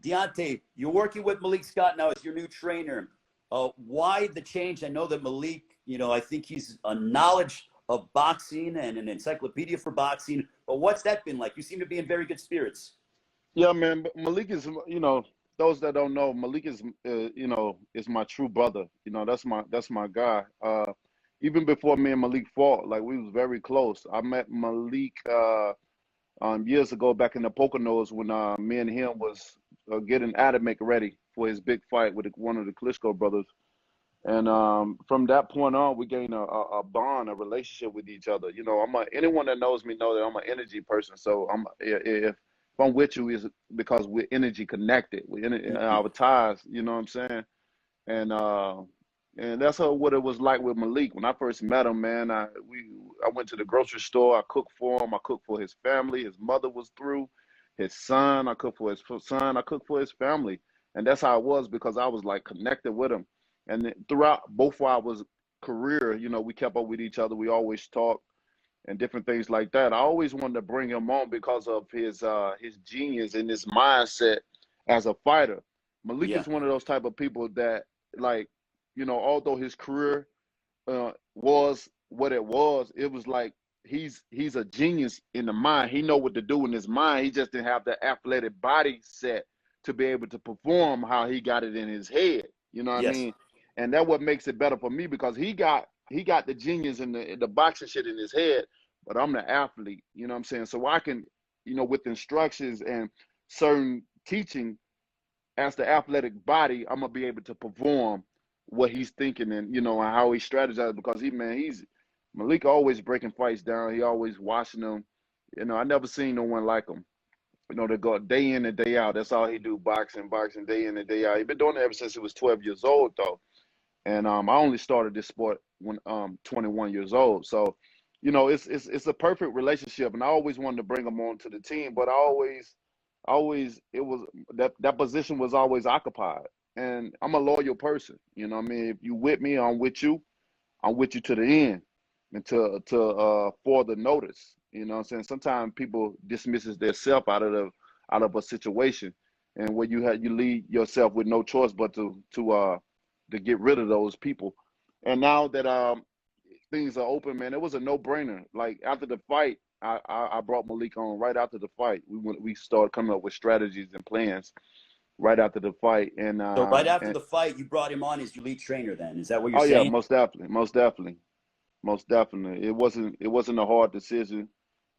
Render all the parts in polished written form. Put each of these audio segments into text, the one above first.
Deontay, you're working with Malik Scott now as your new trainer. Why the change? I know that Malik, I think he's a knowledge of boxing and an encyclopedia for boxing. But what's that been like? You seem to be in very good spirits. Yeah, man. Malik is, those that don't know, Malik is, is my true brother. That's my guy. Even before me and Malik fought, like we was very close. I met Malik years ago back in the Poconos when me and him was getting Adam make ready for his big fight with one of the Klitschko brothers. And from that point on, we gained a bond, a relationship with each other. Anyone that knows me know that I'm an energy person. So if I'm with you, is because we're energy connected. Our ties, you know what I'm saying? And that's what it was like with Malik. When I first met him, man, I went to the grocery store. I cooked for him. I cooked for his family. His mother was through. His son, I cooked for his son. I cooked for his family. And that's how it was because I was like connected with him. And then throughout both of our career, we kept up with each other. We always talked and different things like that. I always wanted to bring him on because of his genius and his mindset as a fighter. Malik is one of those type of people that, like, although his career was what it was like he's a genius in the mind. He know what to do in his mind. He just didn't have the athletic body set to be able to perform how he got it in his head. You know what I mean? And that's what makes it better for me because he got the genius and the boxing shit in his head, but I'm the athlete. You know what I'm saying? So I can, with instructions and certain teaching as the athletic body, I'm gonna be able to perform what he's thinking and and how he strategizes because he's Malik always breaking fights down. He always watching them. I never seen no one like him. They go day in and day out. That's all he do, boxing day in and day out. He been doing it ever since he was 12 years old though. And I only started this sport when 21 years old. So, it's a perfect relationship. And I always wanted to bring him on to the team, but it was that position was always occupied. And I'm a loyal person. If you with me, I'm with you to the end and to for the notice. You know what I'm saying? Sometimes people dismisses their self out of a situation and where you lead yourself with no choice but to get rid of those people. And now that things are open, man, it was a no-brainer. Like after the fight, I brought Malik on right after the fight. We started coming up with strategies and plans right after the fight. And so right after the fight, you brought him on as your lead trainer. Then is that what you're saying? Oh yeah, most definitely. It wasn't a hard decision,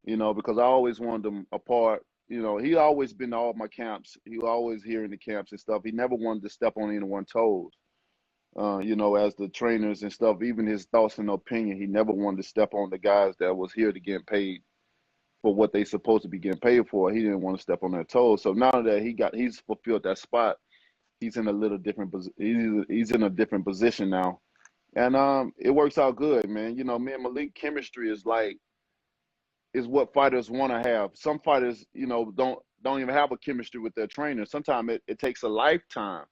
because I always wanted him a part. He always been to all my camps. He was always here in the camps and stuff. He never wanted to step on anyone's toes. As the trainers and stuff, even his thoughts and opinion, he never wanted to step on the guys that was here to get paid for what they supposed to be getting paid for. He didn't want to step on their toes. So now that he's fulfilled that spot, he's in a little different. He's in a different position now, and it works out good, man. Me and Malik chemistry is what fighters want to have. Some fighters, don't even have a chemistry with their trainer. Sometimes it takes a lifetime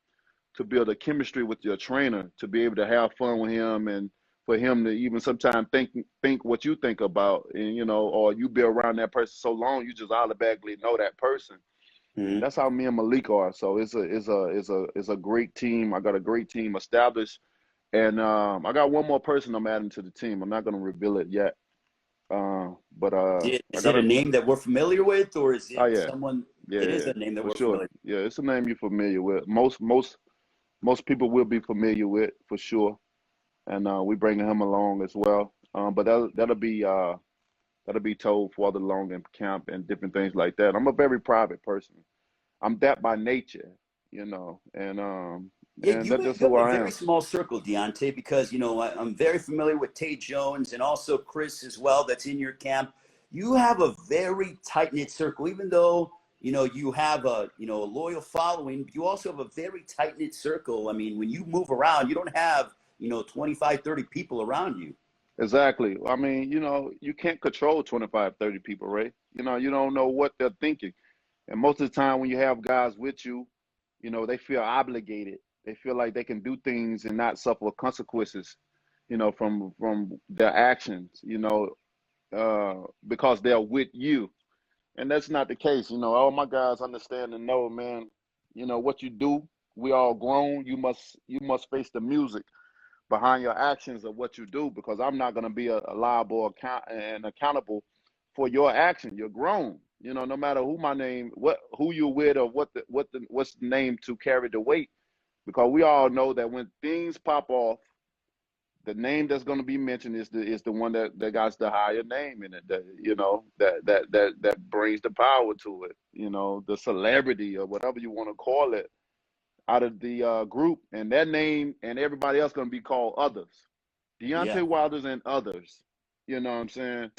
to build a chemistry with your trainer, to be able to have fun with him and for him to even sometimes think what you think about, and or you be around that person so long, you just automatically know that person. Mm-hmm. That's how me and Malik are. So it's a great team. I got a great team established, and I got one more person I'm adding to the team. I'm not going to reveal it yet. But is it a name that we're familiar with, or is it someone? Yeah, it is a name that we're sure. familiar with. Yeah, it's a name you're familiar with. Most people will be familiar with for sure, and we bringing him along as well. But that'll be told further along in camp and different things like that. I'm a very private person. I'm that by nature, and Yeah, you that's just have who a I am. very small circle, Deontay, because I'm very familiar with Tate Jones and also Chris as well. That's in your camp. You have a very tight knit circle, even though you have a loyal following. You also have a very tight knit circle. I mean, when you move around, you don't have 25, 30 people around you. Exactly. I mean, you can't control 25, 30 people, right? You don't know what they're thinking, and most of the time when you have guys with you, they feel obligated. They feel like they can do things and not suffer consequences, from their actions, because they're with you. And that's not the case. All my guys understand and know, man, You know what you do. We all grown. You must face the music behind your actions of what you do, because I'm not going to be a liable and accountable for your action. You're grown. You know, no matter who my name, who you're with, or what's the name to carry the weight, because we all know that when things pop off, the name that's going to be mentioned is the one that got the higher name in it. That, you know, that brings the power to it. You know, the celebrity or whatever you want to call it out of the group, and that name and everybody else going to be called others. Yeah. Deontay Wilder's and others. You know what I'm saying?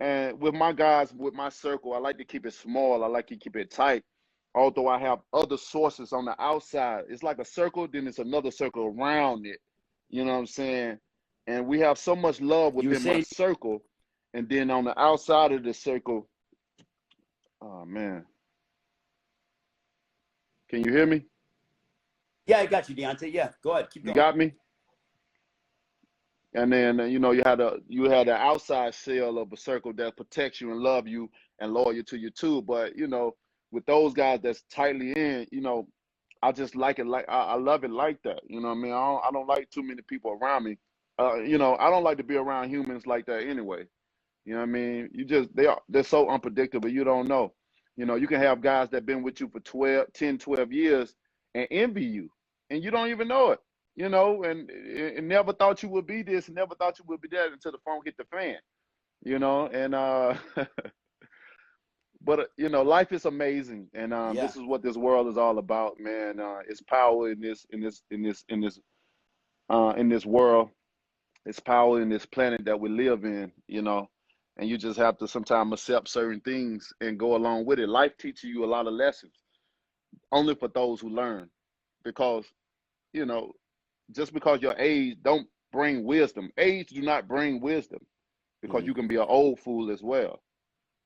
And with my guys, with my circle, I like to keep it small. I like to keep it tight. Although I have other sources on the outside. It's like a circle, then it's another circle around it. You know what I'm saying? And we have so much love You were within my saying, circle. And then on the outside of the circle, oh man. Can you hear me? yeah, I got you, Deontay. Yeah, go ahead, keep You going. got me? And then you know, you had an outside shell of a circle that protects you and love you and loyal to you too. But you know, with those guys that's tightly in, you know, I just like it, like I love it like that. You know what I mean? I don't like too many people around me. You know, I don't like to be around humans like that anyway. You know what I mean? They're so unpredictable. You don't know. You know, you can have guys that been with you for 12 years and envy you, and you don't even know it. You know, and never thought you would be this, and never thought you would be that until the phone hit the fan. You know, and but you know, life is amazing, and Yeah. this is what this world is all about, man. It's power in this world. It's power in this planet that we live in, you know, and you just have to sometimes accept certain things and go along with it. Life teaches you a lot of lessons, only for those who learn, because you know, just because your age don't bring wisdom. Age do not bring wisdom, because Mhm. you can be an old fool as well.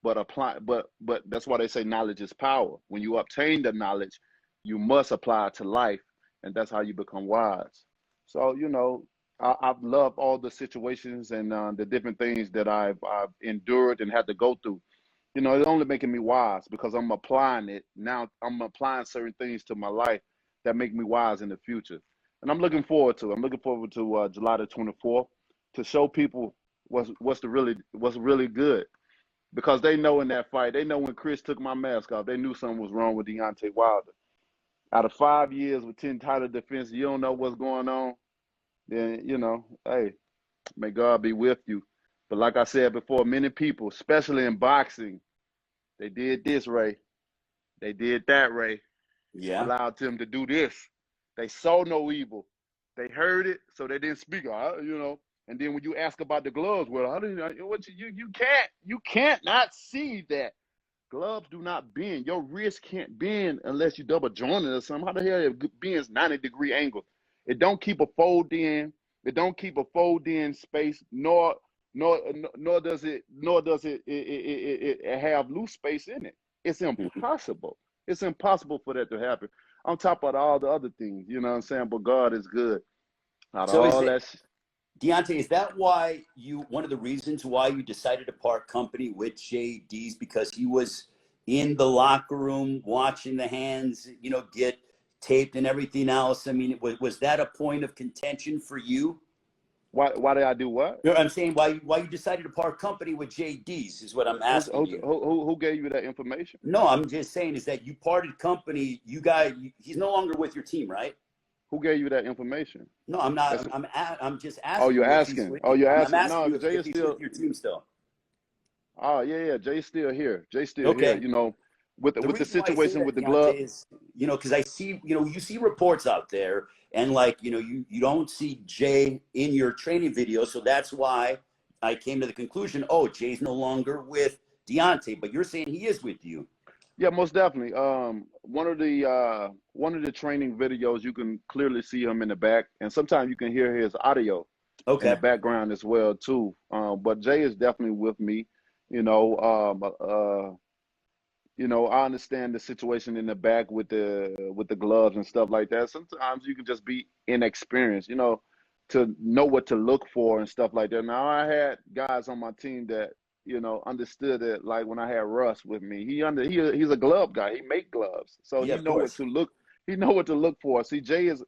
But that's why they say knowledge is power. When you obtain the knowledge, you must apply it to life, and that's how you become wise. So you know, I've loved all the situations and the different things that I've endured and had to go through. You know, it's only making me wise, because I'm applying it now. I'm applying certain things to my life that make me wise in the future, and I'm looking forward to. I'm looking forward to July the 24th, to show people what's really good, because they know in that fight, they know when Chris took my mask off, they knew something was wrong with Deontay Wilder. Out of 5 years with 10 title defense, you don't know what's going on, then, you know, hey, may God be with you. But like I said before, many people, especially in boxing, they did this, Ray. They did that, Ray. Yeah. Allowed them to do this. They saw no evil. They heard it, so they didn't speak. You know. And then when you ask about the gloves, well, how do you can't not see that gloves do not bend. Your wrist can't bend unless you double joint it or something. How the hell it bends 90-degree angles? It don't keep a fold in. It don't keep a fold in space, nor does it have loose space in it. It's Mhm. impossible. It's impossible for that to happen. On top of all the other things, you know what I'm saying? But God is good. Out of So is all it, that, Deontay, is that why one of the reasons why you decided to part company with JD's, because he was in the locker room watching the hands, get taped and everything else? I mean, was that a point of contention for you? why did I do what? I'm saying why you decided to part company with JD's is what I'm asking you. Who gave you that information? No, I'm just saying is that you parted company. He's no longer with your team, right? Who gave you that information? No, I'm not. That's I'm just Oh, asking you're you if he's asking. with. Oh, you're I'm asking. asking No, you Jay if is he's with still. your team still. Oh, yeah. Jay's still here. Jay's still here. Okay. You know, with The the reason why I say situation with that, the glove. Deontay, is because I see you see reports out there, and like you don't see Jay in your training video, so that's why I came to the conclusion. Oh, Jay's no longer with Deontay, but you're saying he is with you. Yeah, most definitely. One of the training videos, you can clearly see him in the back, and sometimes you can hear his audio in the Okay. background as well too. But Jay is definitely with me. You know, I understand the situation in the back with the gloves and stuff like that. Sometimes you can just be inexperienced, to know what to look for and stuff like that. Now I had guys on my team that you know, understood it. Like when I had Russ with me, he's a glove guy. He make gloves, so Yeah, he of know what course. to look. He know what to look for. See, Jay is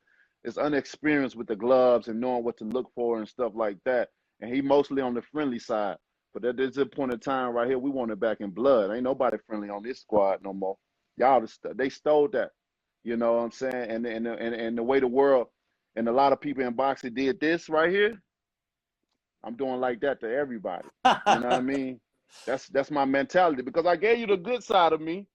unexperienced with the gloves and knowing what to look for and stuff like that. And he mostly on the friendly side. But at this point in time right here, we want it back in blood. Ain't nobody friendly on this squad no more. Y'all, they stole that. You know what I'm saying? And the way the world and a lot of people in boxing did this right here, I'm doing like that to everybody. You know what I mean? That's my mentality because I gave you the good side of me.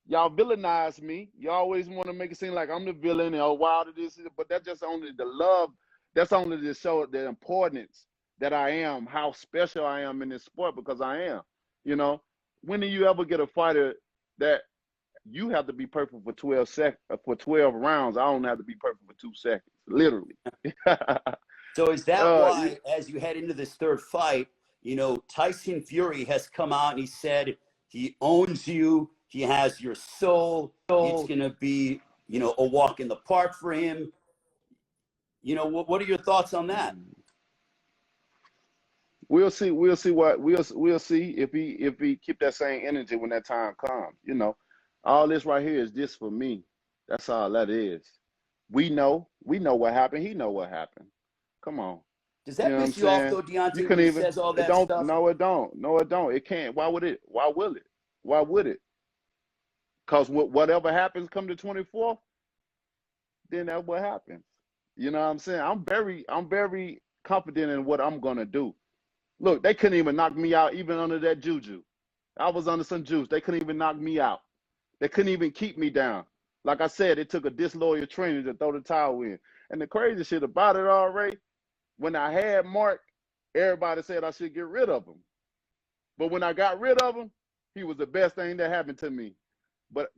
Y'all villainize me. You always want to make it seem like I'm the villain and oh Wilder this, but that's just only the love. That's only to show the importance that I am, how special I am in this sport because I am. You know, when do you ever get a fighter that you have to be perfect for 12 rounds? I don't have to be perfect for 2 seconds, literally. So is that You why, as you head into this third fight, Tyson Fury has come out and he said he owns you, he has your soul, it's going to be, a walk in the park for him. What are your thoughts on that? We'll see. We'll see if he keep that same energy when that time comes. You know, all this right here is just for me. That's all that is. We know what happened. He know what happened. Come on. Does You that know what I'm piss you off saying? though, You Deontay, when couldn't he even. says all It that don't. stuff? No, it don't. No, it don't. It can't. Why would it? Why will it? Why would it? Because whatever happens come the 24th, then that's what happens. You know what I'm saying? I'm very confident in what I'm gonna do. Look, they couldn't even knock me out even under that juju. I was under some juice. They couldn't even knock me out. They couldn't even keep me down. Like I said, it took a disloyal trainer to throw the towel in. And the crazy shit about it already, when I had Mark, everybody said I should get rid of him. But when I got rid of him, he was the best thing that happened to me. But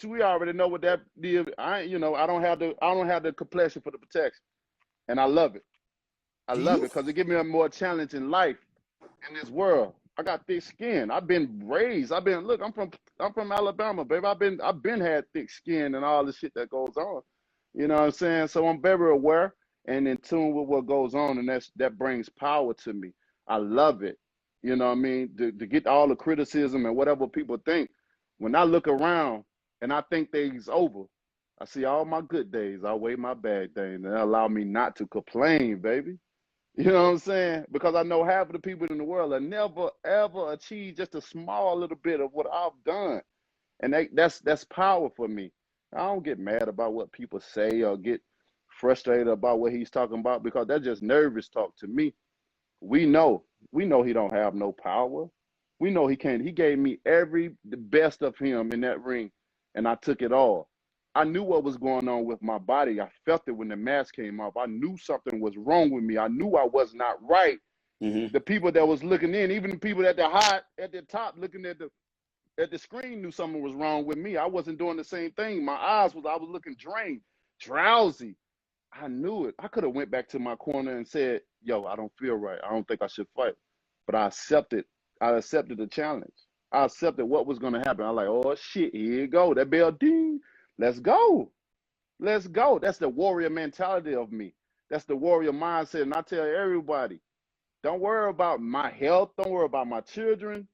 we already know what that did. I don't have the complexion for the protection. And I love it. I Do love you it because it gives me a more challenge in life, in this world. I got thick skin. I've been raised. Look, I'm from Alabama, baby. I've been had thick skin and all the shit that goes on. You know what I'm saying? So I'm very aware and in tune with what goes on, and that brings power to me. I love it. You know what I mean? To get all the criticism and whatever people think. When I look around and I think things over, I see all my good days. I weigh my bad days, and that allow me not to complain, baby. You know what I'm saying? Because I know half of the people in the world have never ever achieved just a small little bit of what I've done, and that's power for me. I don't get mad about what people say or get frustrated about what he's talking about because that's just nervous talk to me. We know, we know he don't have no power. We know he can't. He gave me the best of him in that ring, and I took it all. I knew what was going on with my body. I felt it when the mask came off. I knew something was wrong with me. I knew I was not right. Mm-hmm. The people that was looking in, even the people at the top looking at the screen knew something was wrong with me. I wasn't doing the same thing. I was looking drained, drowsy. I knew it. I could have went back to my corner and said, "Yo, I don't feel right. I don't think I should fight." But I accepted. I accepted the challenge. I accepted what was going to happen. I'm like, "Oh shit, here you go. That bell ding. Let's go. Let's go." That's the warrior mentality of me. That's the warrior mindset. And I tell everybody, don't worry about my health. Don't worry about my children.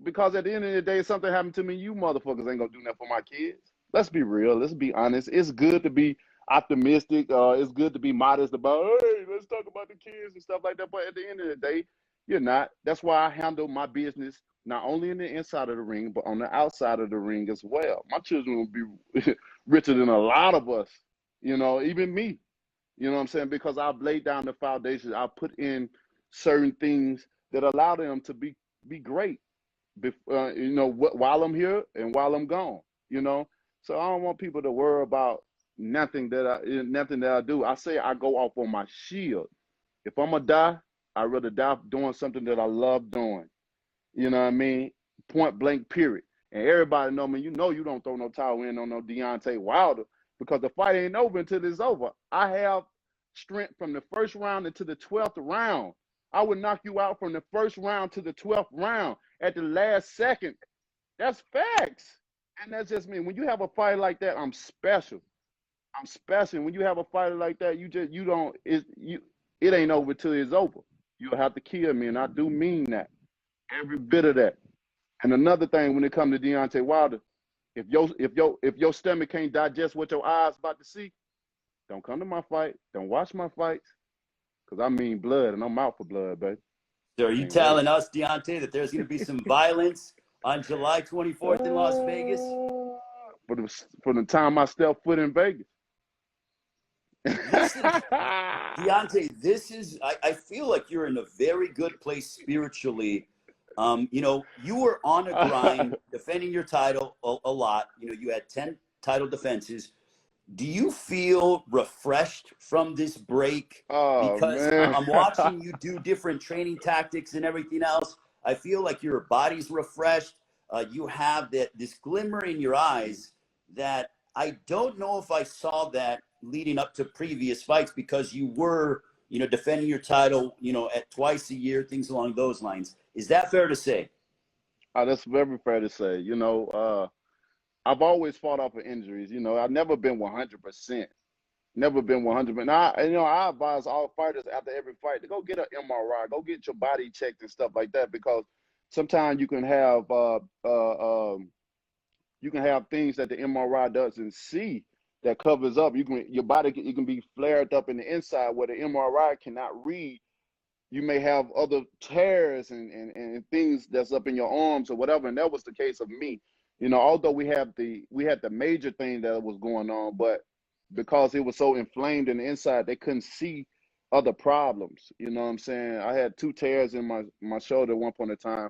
Because at the end of the day, something happened to me, you motherfuckers ain't gonna do nothing for my kids. Let's be real. Let's be honest. It's good to be optimistic. It's good to be modest about, hey, let's talk about the kids and stuff like that. But at the end of the day, you're not. That's why I handle my business not only in the inside of the ring, but on the outside of the ring as well. My children will be richer than a lot of us, even me. You know what I'm saying? Because I've laid down the foundation. I've put in certain things that allow them to be great while I'm here and while I'm gone, So I don't want people to worry about nothing that I do. I say I go off on my shield. If I'm gonna die, I'd rather die doing something that I love doing. You know what I mean? Point blank, period. And everybody know me. You know you don't throw no towel in on no Deontay Wilder because the fight ain't over until it's over. I have strength from the first round into the 12th round. I would knock you out from the first round to the 12th round at the last second. That's facts. And that's just me. When you have a fight like that, I'm special. I'm special. When you have a fighter like that, it ain't over till it's over. You'll have to kill me, and I do mean that. Every bit of that. And another thing, when it comes to Deontay Wilder, if your stomach can't digest what your eyes about to see, don't come to my fight. Don't watch my fights, cause I mean blood, and I'm out for blood, baby. So are you Can't wait. telling us, Deontay, that there's going to be some violence on July 24th in Las Vegas? For the time I step foot in Vegas. Listen, Deontay, I feel like you're in a very good place spiritually. You were on a grind defending your title a lot. You had 10 title defenses. Do you feel refreshed from this break? Oh, Because man. I'm watching you do different training tactics and everything else. I feel like your body's refreshed. You have this glimmer in your eyes that I don't know if I saw that leading up to previous fights, because you were, defending your title, at twice a year, things along those lines. Is that fair to say? That's very fair to say. I've always fought off of injuries. I've never been 100%. Never been 100%. I advise all fighters after every fight to go get an MRI, go get your body checked and stuff like that, because sometimes you can have things that the MRI doesn't see that covers up. Your body can be flared up in the inside where the MRI cannot read. You may have other tears and things that's up in your arms or whatever, and that was the case of me. Although we had the major thing that was going on, but because it was so inflamed in the inside, they couldn't see other problems. You know what I'm saying? I had 2 tears in my shoulder at one point in time.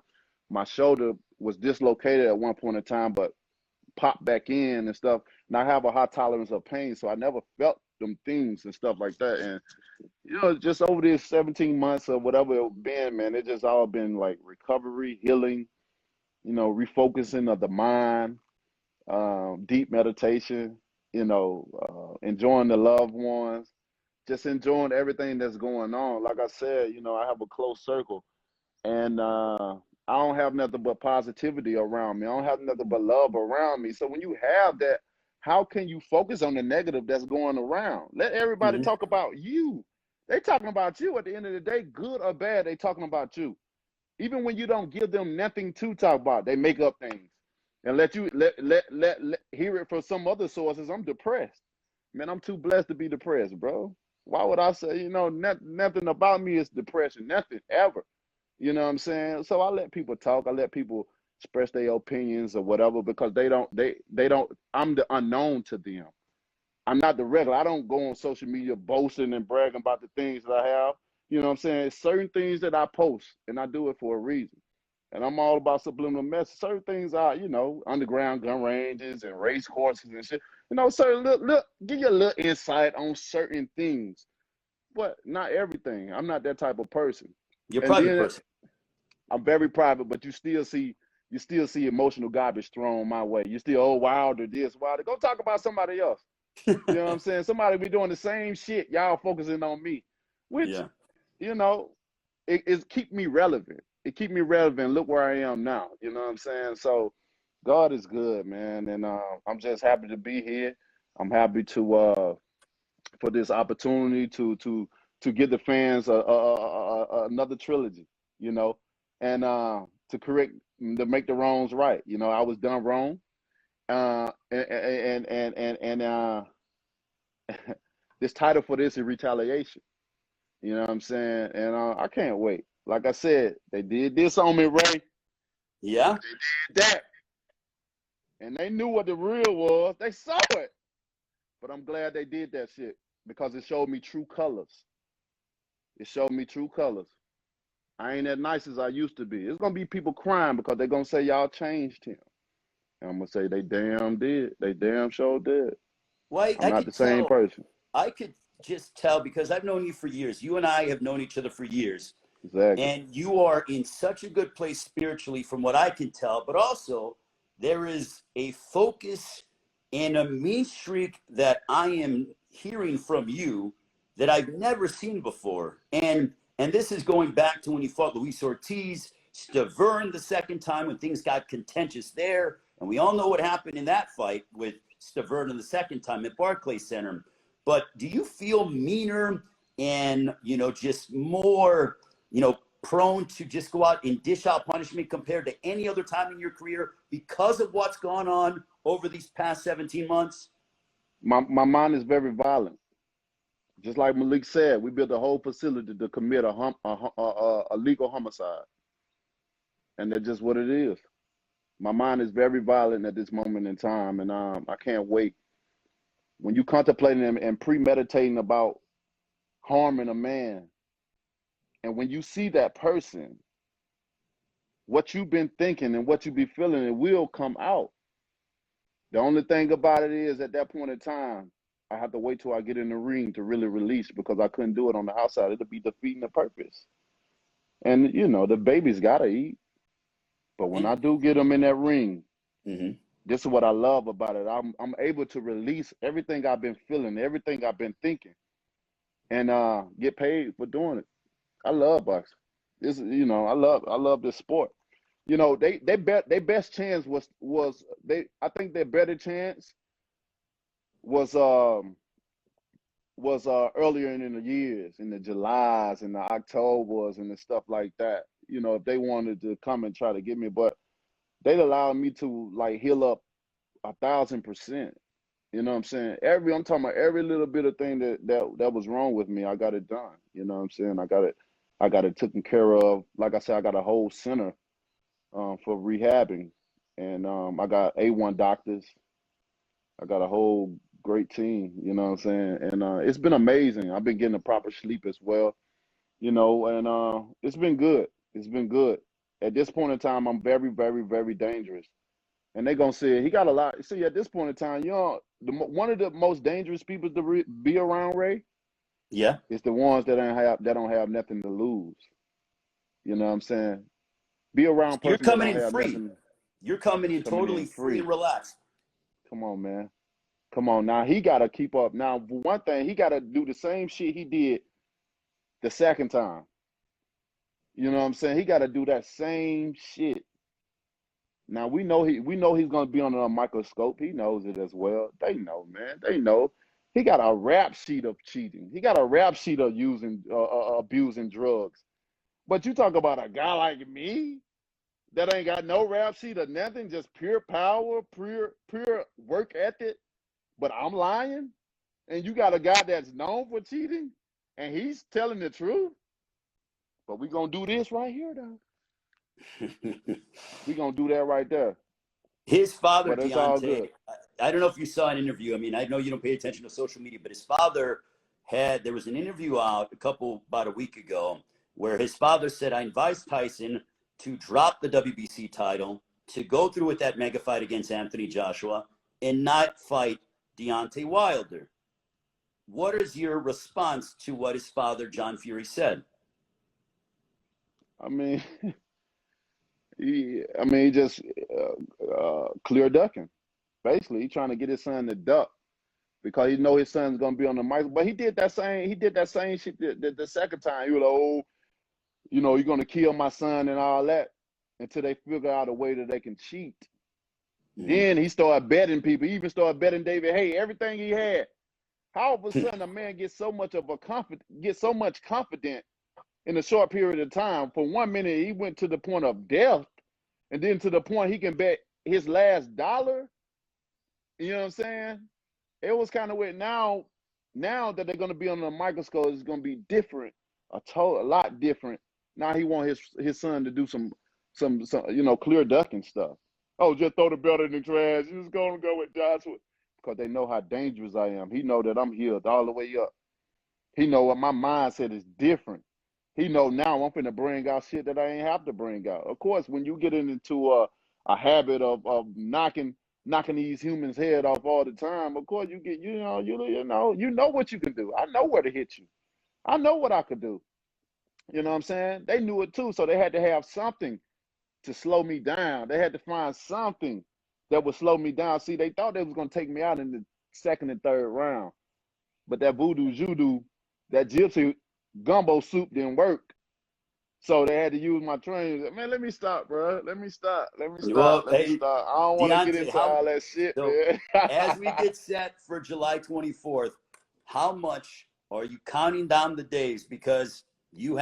My shoulder was dislocated at one point in time, but popped back in and stuff. And I have a high tolerance of pain, so I never felt them things and stuff like that. And just over these 17 months or whatever it's been, man, it just all been like recovery, healing, refocusing of the mind, deep meditation, enjoying the loved ones, just enjoying everything that's going on. Like I said, I have a close circle, and I don't have nothing but positivity around me. I don't have nothing but love around me. So when you have that, how can you focus on the negative that's going around? Let everybody talk about you. They talking about you at the end of the day, good or bad, they talking about you. Even when you don't give them nothing to talk about, they make up things and let you hear it from some other sources. I'm depressed. Man, I'm too blessed to be depressed, bro. Why would I say, nothing about me is depression, nothing ever. You know what I'm saying? So I let people talk. I let people express their opinions or whatever, because they don't, I'm the unknown to them. I'm not the regular. I don't go on social media boasting and bragging about the things that I have. You know what I'm saying? Certain things that I post, and I do it for a reason. And I'm all about subliminal message. Certain things are, underground gun ranges and race courses and shit. Certain look, give you a little insight on certain things, but not everything. I'm not that type of person. You're a private person. I'm very private, but you still see emotional garbage thrown my way. You still, Wilder this, Wilder. Go talk about somebody else. You know what I'm saying? Somebody be doing the same shit. Y'all focusing on me, which, it keep me relevant. It keep me relevant. Look where I am now. You know what I'm saying? So God is good, man. And I'm just happy to be here. I'm happy to for this opportunity to give the fans another trilogy, and to make the wrongs right. I was done wrong. And this title for this is Retaliation. You know what I'm saying? And I can't wait. Like I said, they did this on me, Ray. Yeah. They did that. And they knew what the real was. They saw it. But I'm glad they did that shit, because it showed me true colors. It showed me true colors. I ain't as nice as I used to be. It's going to be people crying because they're going to say y'all changed him. And I'm going to say they damn did. They damn sure did. Well, I'm not the same person. I could just tell, because I've known you for years. You and I have known each other for years. Exactly. And you are in such a good place spiritually from what I can tell. But also, there is a focus and a mean streak that I am hearing from you that I've never seen before. And this is going back to when you fought Luis Ortiz, Stavern the second time, when things got contentious there. And we all know what happened in that fight with Stavern the second time at Barclays Center. But do you feel meaner and, just more, prone to just go out and dish out punishment compared to any other time in your career because of what's gone on over these past 17 months? My mind is very violent. Just like Malik said, we built a whole facility to commit a legal homicide. And that's just what it is. My mind is very violent at this moment in time, and I can't wait. When you contemplating and premeditating about harming a man, and when you see that person, what you've been thinking and what you be feeling, it will come out. The only thing about it is, at that point in time, I have to wait till I get in the ring to really release, because I couldn't do it on the outside. It'll be defeating the purpose. And, you know, the baby's got to eat. But when I do get them in that ring, this is what I love about it. I'm able to release everything I've been feeling, everything I've been thinking, and get paid for doing it. I love boxing. This is, you know, I love this sport. You know, they best chance was I think their better chance was earlier in the years, in the Julys and the Octobers and the stuff like that. You know, if they wanted to come and try to get me, but they allowed me to like heal up 1,000%. You know what I'm saying? I'm talking about every little bit of thing that was wrong with me, I got it done. You know what I'm saying? I got it taken care of. Like I said, I got a whole center for rehabbing, and I got A1 doctors. I got a whole great team. You know what I'm saying? And it's been amazing. I've been getting a proper sleep as well. You know, and it's been good. It's been good. At this point in time, I'm very, very, very dangerous. And they're going to say, he got a lot. See, at this point in time, you know, one of the most dangerous people to be around, Ray, is the ones that don't have nothing to lose. You know what I'm saying? Be around You're person that coming don't in have free. nothing. You're coming in totally free and relaxed. Come on, man. Come on. Now, he got to keep up. Now, one thing, he got to do the same shit he did the second time. You know what I'm saying? He got to do that same shit. Now we know he's gonna be under a microscope. He knows it as well. They know, man. They know. He got a rap sheet of cheating. He got a rap sheet of using abusing drugs. But you talk about a guy like me that ain't got no rap sheet or nothing, just pure power, pure work ethic. But I'm lying, and you got a guy that's known for cheating, and he's telling the truth. But we gonna do this right here, though. We gonna do that right there. His father, But it's all good. Deontay, I don't know if you saw an interview. I mean, I know you don't pay attention to social media, but his father there was an interview out about a week ago where his father said, I advised Tyson to drop the WBC title, to go through with that mega fight against Anthony Joshua, and not fight Deontay Wilder. What is your response to what his father, John Fury, said? I mean, he just clear ducking. Basically, he trying to get his son to duck because he know his son's gonna be on the mic. But he did that same shit the second time. He was like, oh, you know, you're gonna kill my son and all that until they figure out a way that they can cheat. Then he started betting people. He even started betting David Haye, everything he had. How all of a sudden a man gets so much confident in a short period of time? For 1 minute, he went to the point of death, and then to the point he can bet his last dollar. You know what I'm saying? It was kind of weird. Now that they're going to be under the microscope, it's going to be different, a lot different. Now he want his son to do some you know, clear ducking stuff. Oh, just throw the belt in the trash. You just going to go with Joshua. Because they know how dangerous I am. He know that I'm healed all the way up. He know what my mindset is different. He know now I'm finna bring out shit that I ain't have to bring out. Of course, when you get into a habit of knocking these humans' head off all the time, of course you get you know what you can do. I know where to hit you. I know what I could do. You know what I'm saying? They knew it too, so they had to have something to slow me down. They had to find something that would slow me down. See, they thought they was gonna take me out in the second and third round, but that voodoo judo, that gypsy gumbo soup didn't work. So they had to use my trainers. Man, let me stop, bro. Let me stop. Let me stop. Well, Let me stop. I don't want to get into all that shit, so man. as we get set for July 24th, how much are you counting down the days? Because you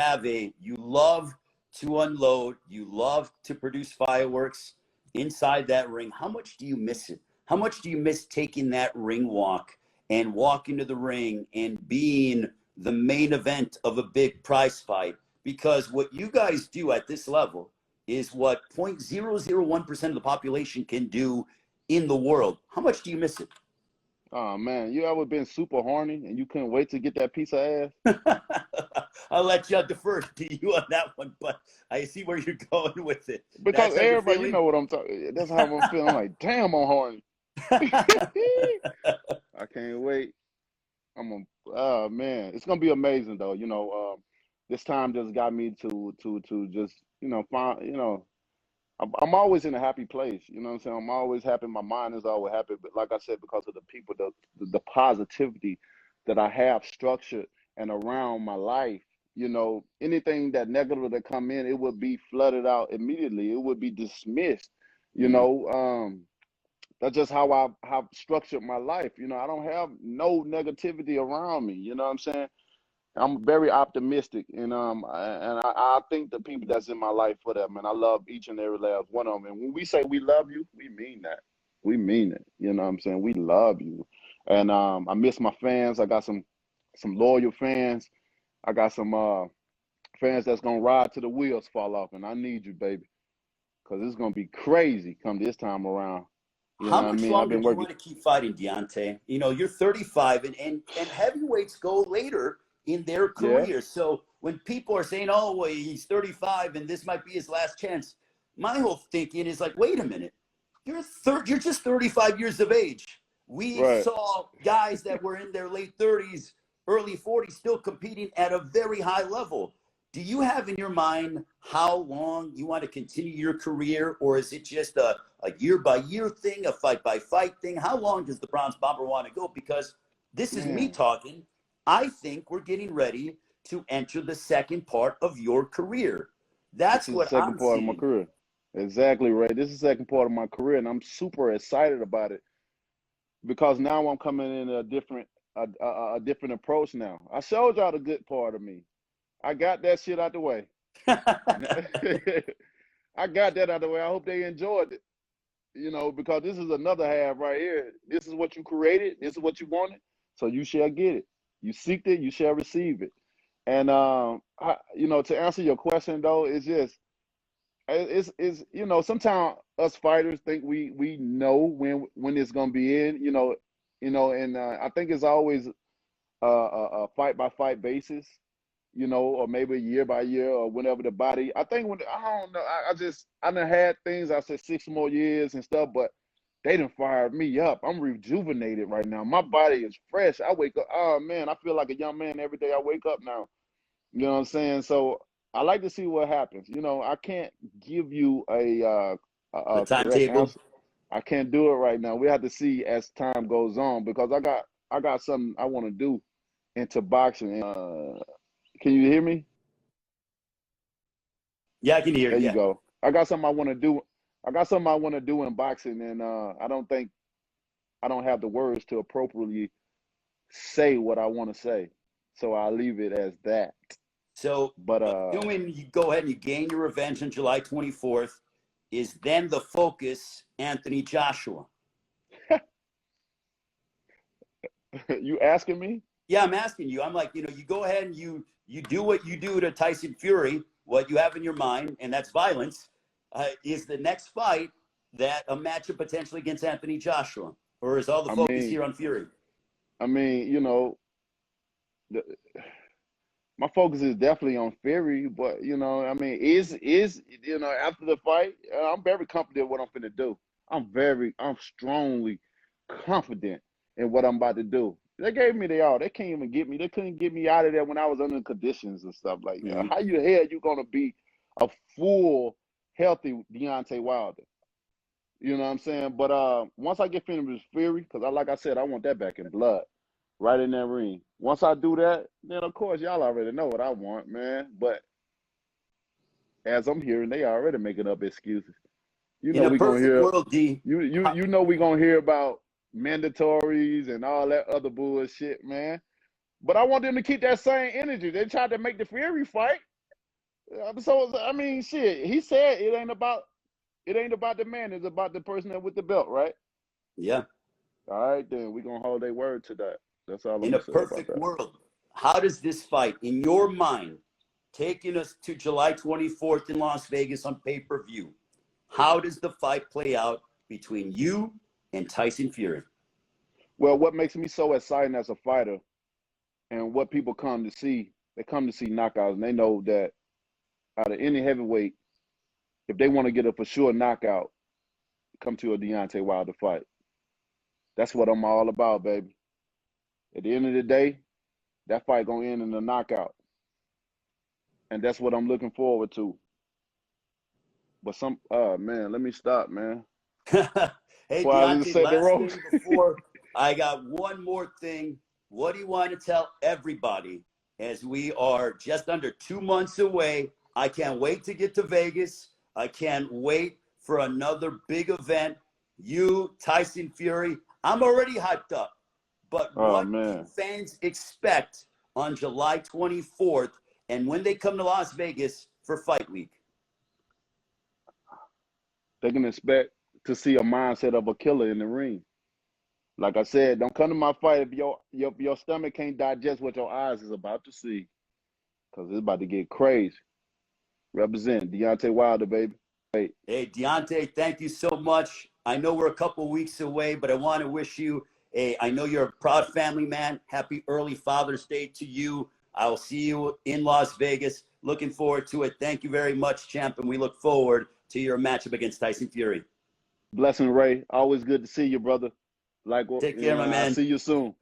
love to unload. You love to produce fireworks inside that ring. How much do you miss it? How much do you miss taking that ring walk and walking to the ring and being the main event of a big prize fight? Because what you guys do at this level is what 0.001% of the population can do in the world. How much do you miss it? Oh man, you ever been super horny and you couldn't wait to get that piece of ass? I'll let you defer to you on that one, but I see where you're going with it. Because That's how you're everybody, you feeling? know what I'm talking. That's how I'm feeling. I'm like, damn, I'm horny. I can't wait. Oh man, it's gonna be amazing though. This time just got me to just find I'm always in a happy place. You know what I'm saying? I'm always happy. My mind is always happy. But like I said, because of the people, the positivity that I have structured and around my life, anything that negative that come in, it would be flooded out immediately. It would be dismissed. That's just how I have structured my life. I don't have no negativity around me. You know what I'm saying? I'm very optimistic, and I think the people that's in my life for that, man, I love each and every last one of them. And when we say we love you, we mean that. We mean it. You know what I'm saying? We love you. And I miss my fans. I got some loyal fans. I got some fans that's gonna ride till the wheels fall off, and I need you, baby, because it's gonna be crazy come this time around. You know How what I much mean? I've longer been do you working. want to keep fighting, Deontay? You're 35, and heavyweights go later in their Yeah, career. So when people are saying, "Oh, well, he's 35 and this might be his last chance," my whole thinking is like, "Wait a minute, you're just 35 years of age. We right. saw guys that were in their late 30s, early 40s, still competing at a very high level." Do you have in your mind how long you want to continue your career, or is it just a year by year thing, a fight by fight thing? How long does the Bronze Bomber want to go? Because this is me Man, talking. I think we're getting ready to enter the second part of your career. this That's is the what second I'm part of my seeing. career. Exactly right. This is the second part of my career, and I'm super excited about it because now I'm coming in a different approach now. I showed y'all the good part of me. I got that shit out the way. I got that out the way. I hope they enjoyed it. Because this is another half right here. This is what you created. This is what you wanted. So you shall get it. You seeked it. You shall receive it. And to answer your question though, it's just it's sometimes us fighters think we know when it's gonna be in. And I think it's always a fight by fight basis, or maybe year by year or whenever the body. I think when I don't know, I done had things. I said 6 more years and stuff, but they done fired me up. I'm rejuvenated right now. My body is fresh. I wake up. Oh man, I feel like a young man every day. I wake up now. You know what I'm saying? So I like to see what happens. I can't give you The a correct timetable. answer. I can't do it right now. We have to see as time goes on because I got something I want to do into boxing. Can you hear me? Yeah, I can hear There you. you Yeah. go. I got something I want to do. I got something I want to do in boxing, and I don't think I don't have the words to appropriately say what I want to say. So I'll leave it as that. So But assuming you go ahead and you gain your revenge on July 24th, is then the focus Anthony Joshua? you asking me? Yeah, I'm asking you. I'm like, you go ahead and you do what you do to Tyson Fury, what you have in your mind, and that's violence. Is the next fight that a matchup potentially against Anthony Joshua, or is all the I focus mean, here on Fury? I mean, the, my focus is definitely on Fury, but I mean, is after the fight, I'm very confident what I'm finna do. I'm strongly confident in what I'm about to do. They gave me the all. They can't even get me. They couldn't get me out of there when I was under conditions and stuff like that. Mm-hmm. How you hell you gonna be a full healthy Deontay Wilder? You know what I'm saying? But once I get finished with Fury, because like I said, I want that back in blood, right in that ring. Once I do that, then of course y'all already know what I want, man. But as I'm hearing, they already making up excuses. In a We gonna perfect hear world, D, we gonna hear about mandatories and all that other bullshit, man. But I want them to keep that same energy. They tried to make the Fury fight. So I mean, shit. He said it ain't about the man. It's about the person that with the belt, right? Yeah. All right, then we're gonna hold their word to that. That's all I'm In gonna a say about perfect that. world, how does this fight, in your mind, taking us to July 24th in Las Vegas on pay-per-view, how does the fight play out between you and Tyson Fury? Well, what makes me so exciting as a fighter, and what people come to see, they come to see knockouts, and they know that out of any heavyweight, if they want to get a for sure knockout, come to a Deontay Wilder fight. That's what I'm all about, baby. At the end of the day, that fight gonna end in a knockout, and that's what I'm looking forward to. But man, let me stop, man. Hey, Before I just Deontay, set the last ropes. thing before I got one more thing. What do you want to tell everybody as we are just under 2 months away? I can't wait to get to Vegas. I can't wait for another big event. You, Tyson Fury, I'm already hyped up. But Oh what can man, fans expect on July 24th and when they come to Las Vegas for Fight Week? they can expect to see a mindset of a killer in the ring. Like I said, don't come to my fight if your stomach can't digest what your eyes is about to see, because it's about to get crazy. Represent Deontay Wilder, baby. Hey, Hey, Deontay, thank you so much. I know we're a couple weeks away, but I want to wish you I know you're a proud family man. Happy early Father's Day to you. I will see you in Las Vegas. Looking forward to it. Thank you very much, champ, and we look forward to your matchup against Tyson Fury. blessing Ray. Always good to see you, brother. Like, Take care, my I'll man. see you soon.